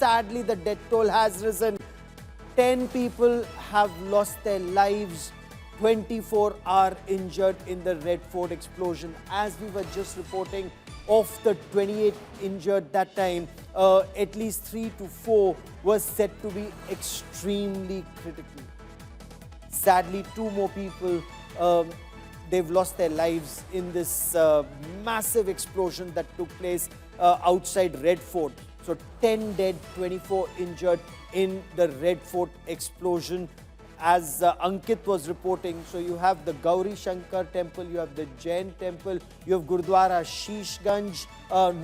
sadly the death toll has risen. 10 people have lost their lives. 24 are injured in the Red Fort explosion. As we were just reporting, of the 28 injured that time, at least 3 to 4 were said to be extremely critical. Sadly, 2 more people, they've lost their lives in this massive explosion that took place outside Red Fort. So 10 dead, 24 injured in the Red Fort explosion. As Ankit was reporting, so you have the Gauri Shankar temple, you have the Jain temple, you have Gurdwara Shishganj,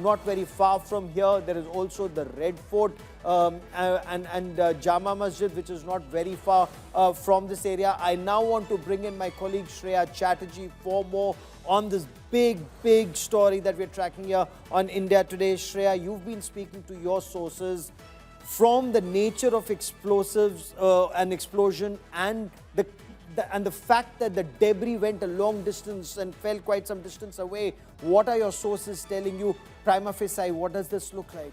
not very far from here. There is also the Red Fort and Jama Masjid, which is not very far from this area. I now want to bring in my colleague Shreya Chatterjee for more on this big story that we're tracking here on India Today. Shreya, you've been speaking to your sources. From the nature of explosives and explosion and the fact that the debris went a long distance and fell quite some distance away, what are your sources telling you? Prima facie, what does this look like?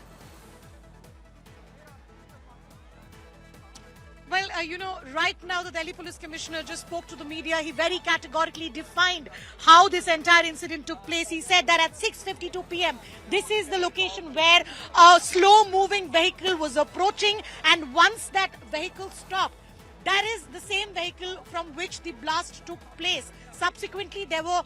Well, right now the Delhi Police Commissioner just spoke to the media. He very categorically defined how this entire incident took place. He said that at 6:52 p.m., this is the location where a slow-moving vehicle was approaching, and once that vehicle stopped, that is the same vehicle from which the blast took place. Subsequently, there were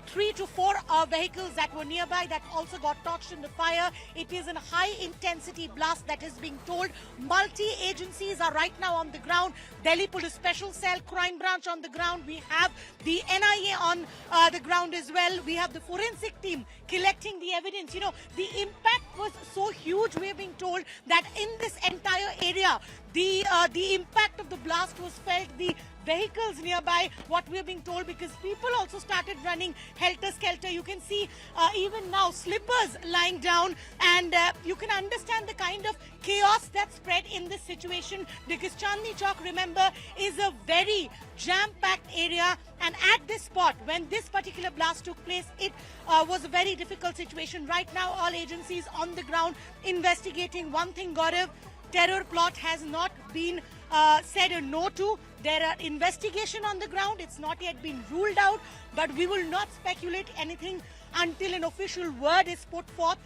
3 to 4 vehicles that were nearby that also got touched in the fire. It is a high-intensity blast that is being told. Multi-agencies are right now on the ground. Delhi Police Special Cell, Crime Branch on the ground. We have the NIA on the ground as well. We have the forensic team collecting the evidence. You know, the impact was so huge, we are being told, that in this entire area, the impact of the blast was felt. The vehicles nearby, what we are being told, because people also started running helter-skelter. You can see even now slippers lying down, and you can understand the kind of chaos that spread in this situation, because Chandni Chowk, remember, is a very jam-packed area, and at this spot, when this particular blast took place, it was a very difficult situation. Right now, all agencies on the ground investigating. One thing, Gaurav, terror plot has not been said a no to. There are investigation on the ground. It's not yet been ruled out, but we will not speculate anything until an official word is put forth.